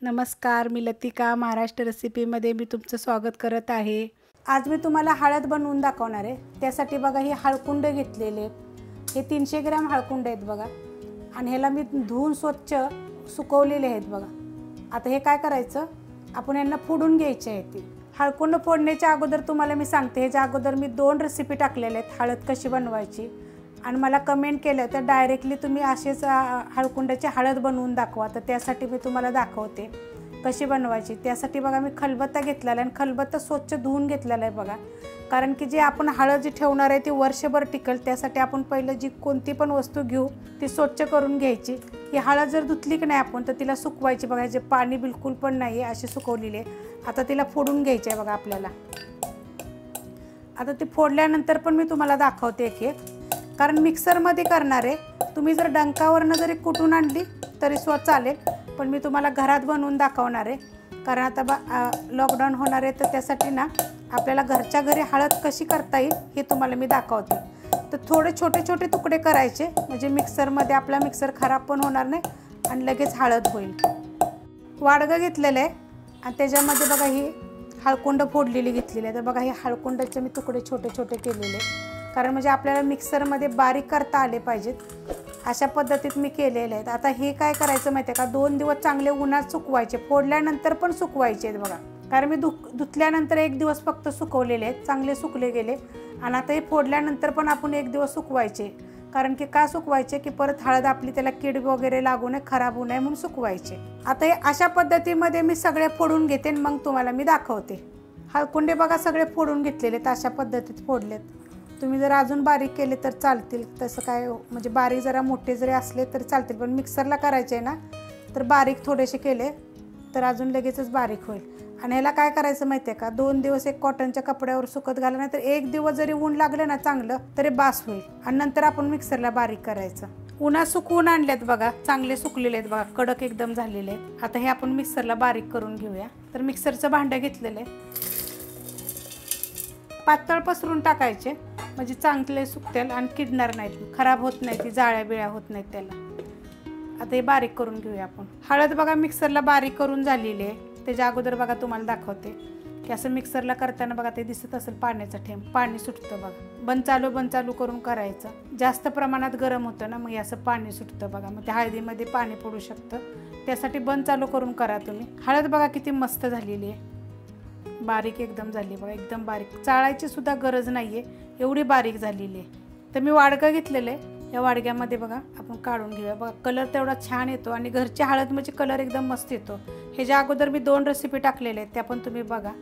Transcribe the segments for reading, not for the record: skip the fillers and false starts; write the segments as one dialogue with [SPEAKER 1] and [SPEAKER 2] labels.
[SPEAKER 1] नमस्कार, मी लतिका महाराष्ट्र रेसिपीमध्ये मी तुमचं स्वागत करत आहे। आज मी तुम्हाला हळद बनवून दाखवणार आहे। त्यासाठी बघा हे हळकुंड घेतलेले, हे 300 ग्रॅम हळकुंड आहेत बघा, आणि ह्याला मी धुवून स्वच्छ सुकवलेले आहेत बघा। आता हे काय करायचं, आपण यांना फोडून घ्यायचे आहेत। हळकुंड फोडण्याच्या अगोदर तुम्हाला मी सांगते, ह्याच्या अगोदर मी 2 रेसिपी टाकलेल्या आहेत हळद कशी बनवायची, आणि मला कमेंट केलं तर डायरेक्टली तुम्ही असेच हळकुंडाची हळद बनवून दाखवा। तर त्यासाठी मी तुम्हाला दाखवते कशी बनवायची। त्यासाठी बघा मी खलबत्ता घेतलेला आहे आणि खलबत्ता स्वच्छ धुवून घेतलेला आहे बघा, कारण की जे आपण हळद जी ठेवणार आहे ती वर्षभर टिकेल। त्यासाठी आपण पहिलं जी कोणती पण वस्तू घेऊ ती स्वच्छ करून घ्यायची। ही हळद जर धुतली की नाही आपण तर तिला सुकवायची बघा, जे पाणी बिलकुल पण नाही आहे अशी सुकवलेली आहे। आता तिला फोडून घ्यायची आहे बघा आपल्याला। आता ती फोडल्यानंतर पण मी तुम्हाला दाखवते एक, कारण मिक्सरमध्ये करणार आहे। तुम्ही जर डंकावरनं जरी कुटून आणली तरी चालेल, पण मी तुम्हाला घरात बनवून दाखवणार आहे। कारण आता लॉकडाऊन होणार आहे, तर त्यासाठी ना आपल्याला घरच्या घरी हळद कशी करता येईल हे तुम्हाला मी दाखवते। तर थोडे छोटे छोटे तुकडे करायचे, म्हणजे मिक्सरमध्ये आपला मिक्सर खराब पण होणार नाही आणि लगेच हळद होईल। वाडगं घेतलेलं आहे आणि त्याच्यामध्ये बघा ही हळकुंड फोडलेली घेतलेली आहे। तर बघा हे हळकुंडाचे मी तुकडे छोटे छोटे केलेले, कारण म्हणजे आपल्याला मिक्सरमध्ये बारीक करता आले पाहिजेत अशा पद्धतीत मी केलेले आहेत। आता हे काय करायचं माहिती आहे का, 2 दिवस चांगले उन्हात सुकवायचे, फोडल्यानंतर पण सुकवायचे आहेत बघा। कारण मी धुतल्यानंतर 1 दिवस फक्त सुकवलेले आहेत, चांगले सुकले गेले। आणि आता हे फोडल्यानंतर पण आपण 1 दिवस सुकवायचे, कारण की का सुकवायचे की परत हळद आपली त्याला कीड वगैरे लागू नये, खराब होऊ नये म्हणून सुकवायचे। आता हे अशा पद्धतीमध्ये मी सगळे फोडून घेते आणि मग तुम्हाला मी दाखवते। हळकुंडे बघा सगळे फोडून घेतलेले आहेत, अशा पद्धतीत फोडलेत। तुम्ही जर अजून बारीक केले तर चालतील, तसं काय म्हणजे बारीक जरा मोठे जरी असले तर चालतील, पण मिक्सरला करायचे ना तर बारीक थोडेसे केले तर अजून लगेचच बारीक होईल। आणि ह्याला काय करायचं माहिती आहे का, 2 दिवस एक कॉटनच्या कपड्यावर सुकत घाला, नाही तर 1 दिवस जरी ऊन लागलं ना चांगलं तरी बास होईल, आणि नंतर आपण मिक्सरला बारीक करायचं। उन्हात सुकवून आणलेत बघा, चांगले सुकलेले आहेत बघा, कडक एकदम झालेले आहेत। आता हे आपण मिक्सरला बारीक करून घेऊया। तर मिक्सरचं भांडं घेतलेलं आहे, पातळ पसरून टाकायचे म्हणजे चांगले सुकतील आणि किडणार नाहीत, खराब होत नाही, ती जाळ्या बिळ्या होत नाहीत त्याला। आता हे बारीक करून घेऊया आपण। हळद बघा मिक्सरला बारीक करून झालेली आहे। त्याच्या अगोदर बघा तुम्हाला दाखवते की असं मिक्सरला करताना बघा ते दिसत असेल पाण्याचा थेंब, पाणी सुटतं बघा। बंद चालू करून करायचं, जास्त प्रमाणात गरम होतं ना मग असं पाणी सुटतं बघा, मग त्या हळदीमध्ये पाणी पडू शकतं, त्यासाठी बंद चालू करून करा तुम्ही। हळद बघा किती मस्त झालेली आहे, बारीक एकदम झाली बघा, एकदम बारीक, चाळायची सुद्धा गरज नाहीये, एवढी बारीक झालेली आहे। तर मी वाडगं घेतलेलं आहे, या वाडग्यामध्ये बघा आपण काढून घेऊया बघा, कलर तेवढा छान येतो आणि घरची हळद म्हणजे कलर एकदम मस्त येतो। ह्याच्या अगोदर मी 2 रेसिपी टाकलेल्या आहेत, त्या पण तुम्ही बघा।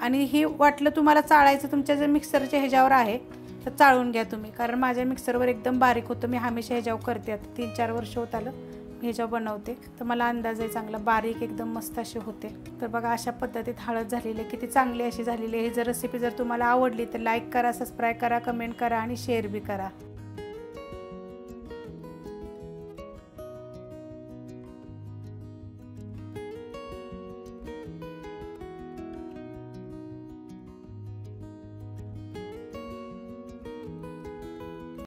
[SPEAKER 1] आणि ही वाटलं तुम्हाला चाळायचं तुमच्या जर मिक्सरच्या ह्याच्यावर आहे तर चाळून घ्या तुम्ही, कारण माझ्या मिक्सरवर एकदम बारीक होतं। मी हमेशा ह्याच्यावर करते, आता 3-4 वर्ष होत आलं मी ह्याच्यावर बनवते, तर मला अंदाज आहे चांगला बारीक एकदम मस्त असे होते। तर बघा अशा पद्धतीत हळद झालेली आहे, किती चांगली अशी झालेली आहे। ही जर रेसिपी जर तुम्हाला आवडली तर लाईक करा, सबस्क्राईब करा, कमेंट करा आणि शेअर बी करा।